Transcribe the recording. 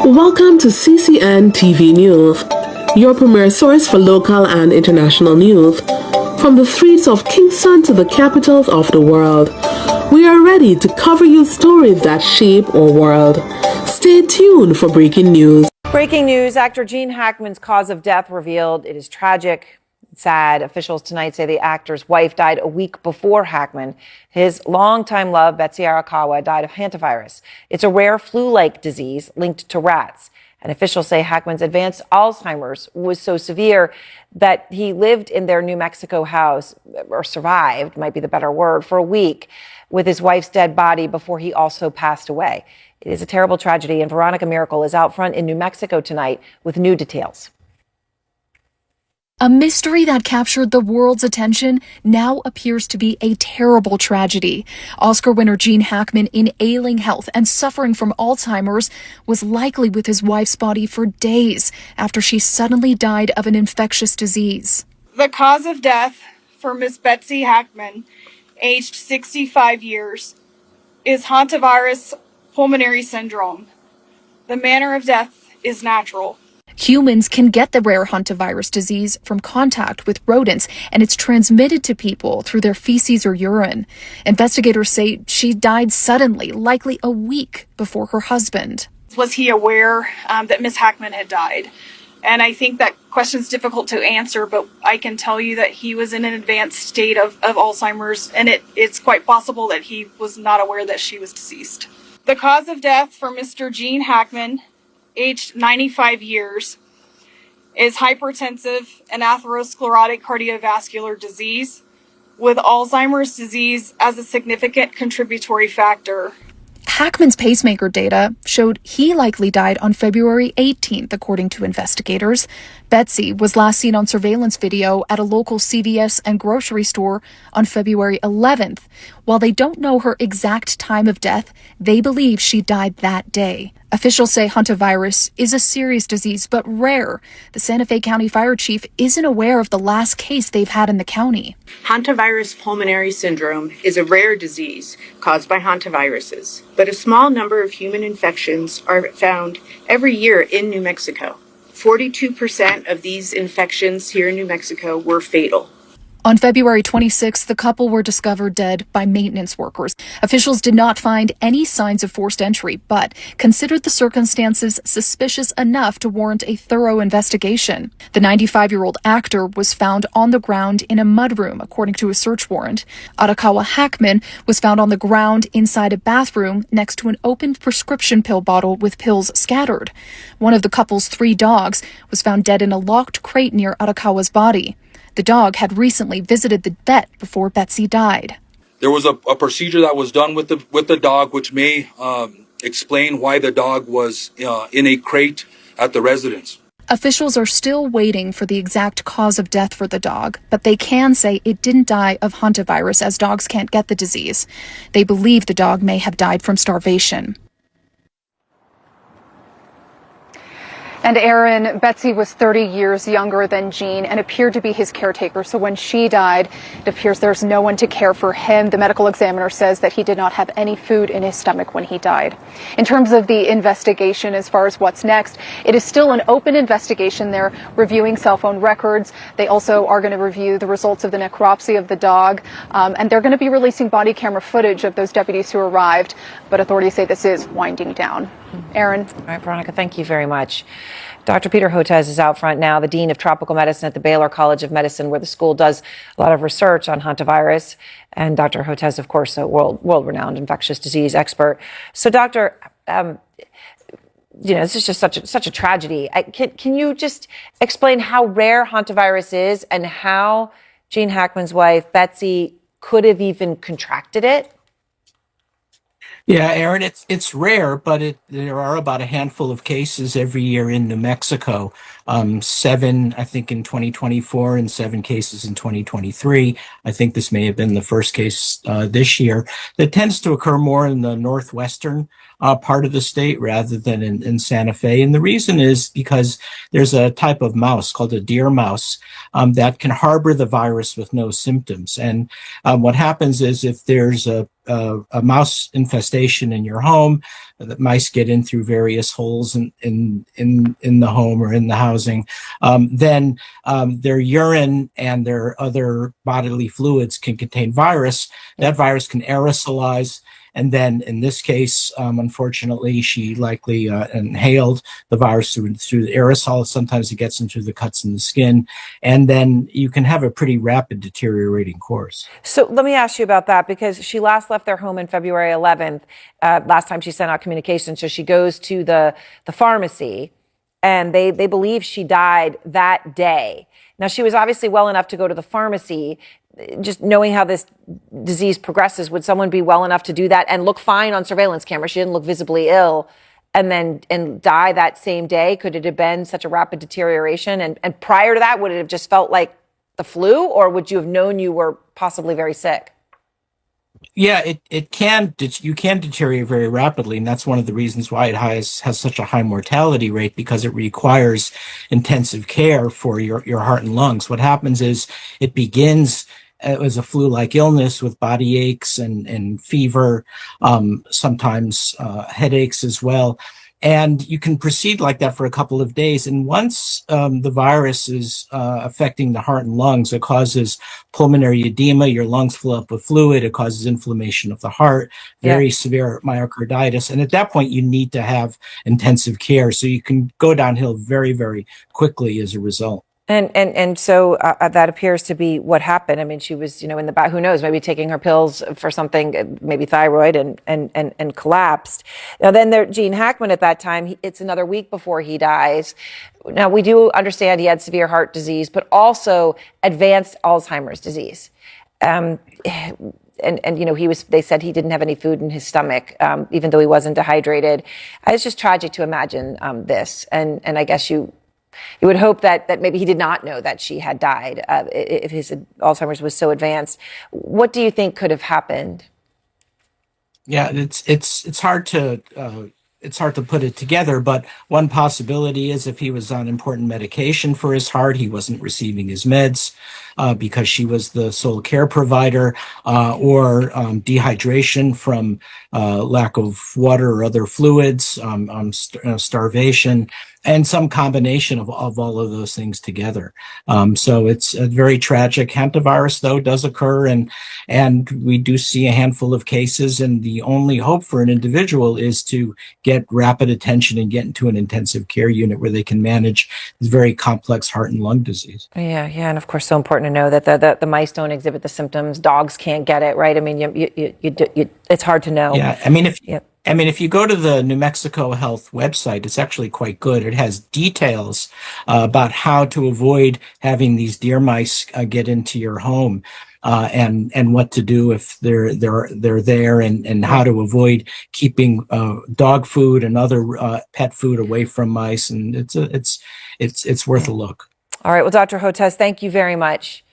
Welcome to CCN TV News, your premier source for local and international news. From the streets of Kingston to the capitals of the world, we are ready to cover you stories that shape our world. Stay tuned for breaking news. Breaking news, actor Gene Hackman's cause of death revealed. It is tragic, sad. Officials tonight say the actor's wife died a week before Hackman. His longtime love, Betsy Arakawa, died of hantavirus. It's a rare flu-like disease linked to rats. And officials say Hackman's advanced Alzheimer's was so severe that he lived in their New Mexico house, or survived, might be the better word, for a week with his wife's dead body before he also passed away. It is a terrible tragedy, and Veronica Miracle is out front in New Mexico tonight with new details. A mystery that captured the world's attention now appears to be a terrible tragedy. Oscar winner Gene Hackman, in ailing health and suffering from Alzheimer's, was likely with his wife's body for days after she suddenly died of an infectious disease. The cause of death for Miss Betsy Hackman, aged 65 years, is hantavirus pulmonary syndrome. The manner of death is natural. Humans can get the rare hantavirus disease from contact with rodents, and it's transmitted to people through their feces or urine. Investigators say she died suddenly, likely a week before her husband. Was he aware that Miss Hackman had died? And I think that question's difficult to answer, but I can tell you that he was in an advanced state of Alzheimer's, and it's quite possible that he was not aware that she was deceased. The cause of death for Mr. Gene Hackman, aged 95 years, is hypertensive and atherosclerotic cardiovascular disease, with Alzheimer's disease as a significant contributory factor. Hackman's pacemaker data showed he likely died on February 18th, according to investigators. Betsy was last seen on surveillance video at a local CVS and grocery store on February 11th. While they don't know her exact time of death, they believe she died that day. Officials say hantavirus is a serious disease, but rare. The Santa Fe County Fire Chief isn't aware of the last case they've had in the county. Hantavirus pulmonary syndrome is a rare disease caused by hantaviruses, but a small number of human infections are found every year in New Mexico. 42% of these infections here in New Mexico were fatal. On February 26th, the couple were discovered dead by maintenance workers. Officials did not find any signs of forced entry, but considered the circumstances suspicious enough to warrant a thorough investigation. The 95-year-old actor was found on the ground in a mudroom, according to a search warrant. Arakawa Hackman was found on the ground inside a bathroom next to an open prescription pill bottle with pills scattered. One of the couple's 3 dogs was found dead in a locked crate near Arakawa's body. The dog had recently visited the vet before Betsy died. There was a procedure that was done with the dog, which may explain why the dog was in a crate at the residence. Officials are still waiting for the exact cause of death for the dog, but they can say it didn't die of hantavirus, as dogs can't get the disease. They believe the dog may have died from starvation. And Aaron, Betsy was 30 years younger than Gene and appeared to be his caretaker. So when she died, it appears there's no one to care for him. The medical examiner says that he did not have any food in his stomach when he died. In terms of the investigation, as far as what's next, it is still an open investigation. They're reviewing cell phone records. They also are going to review the results of the necropsy of the dog. And they're going to be releasing body camera footage of those deputies who arrived. But authorities say this is winding down. Aaron. All right, Veronica, thank you very much. Dr. Peter Hotez is out front now, the Dean of Tropical Medicine at the Baylor College of Medicine, where the school does a lot of research on hantavirus. And Dr. Hotez, of course, a world-renowned infectious disease expert. So, Doctor, this is just such a tragedy. Can you just explain how rare hantavirus is and how Gene Hackman's wife, Betsy, could have even contracted it? Yeah, Aaron, it's rare, but there are about a handful of cases every year in New Mexico. 7, I think, in 2024 and 7 cases in 2023. I think this may have been the first case this year. That tends to occur more in the northwestern part of the state rather than in Santa Fe. And the reason is because there's a type of mouse called a deer mouse that can harbor the virus with no symptoms. And what happens is if there's a a mouse infestation in your home. The mice get in through various holes in the home or in the housing. Then their urine and their other bodily fluids can contain virus. That virus can aerosolize. And then in this case, unfortunately, she likely inhaled the virus through the aerosol. Sometimes it gets into the cuts in the skin. And then you can have a pretty rapid deteriorating course. So let me ask you about that, because she last left their home on February 11th, last time she sent out communication. So she goes to the pharmacy, and they believe she died that day. Now, she was obviously well enough to go to the pharmacy. Just knowing how this disease progresses, would someone be well enough to do that and look fine on surveillance camera? She didn't look visibly ill, and die that same day. Could it have been such a rapid deterioration? And prior to that, would it have just felt like the flu, or would you have known you were possibly very sick? Yeah, you can deteriorate very rapidly, and that's one of the reasons why it has such a high mortality rate, because it requires intensive care for your heart and lungs. What happens is it begins as a flu-like illness with body aches and fever, sometimes headaches as well. And you can proceed like that for a couple of days. And once the virus is affecting the heart and lungs, it causes pulmonary edema. Your lungs fill up with fluid. It causes inflammation of the heart, very severe myocarditis. And at that point, you need to have intensive care. So you can go downhill very, very quickly as a result. And so that appears to be what happened. I mean, she was, in the back, who knows, maybe taking her pills for something, maybe thyroid, and collapsed. Now, then Gene Hackman at that time, it's another week before he dies. Now, we do understand he had severe heart disease, but also advanced Alzheimer's disease. They said he didn't have any food in his stomach, even though he wasn't dehydrated. It's just tragic to imagine this. And I guess you would hope that maybe he did not know that she had died if his Alzheimer's was so advanced. What do you think could have happened? Yeah, it's hard to put it together, but one possibility is if he was on important medication for his heart, he wasn't receiving his meds because she was the sole care provider, or dehydration from lack of water or other fluids, starvation, and some combination of all of those things together. So it's very tragic. Hantavirus, though, does occur, and we do see a handful of cases, and the only hope for an individual is to get rapid attention and get into an intensive care unit where they can manage this very complex heart and lung disease. Yeah, and of course, so important to know that the mice don't exhibit the symptoms. Dogs can't get it, right? I mean, it's hard to know. Yeah, I mean, if you go to the New Mexico Health website, it's actually quite good. It has details about how to avoid having these deer mice get into your home, and what to do if they're there, and how to avoid keeping dog food and other pet food away from mice. And it's worth a look. All right. Well, Dr. Hotez, thank you very much.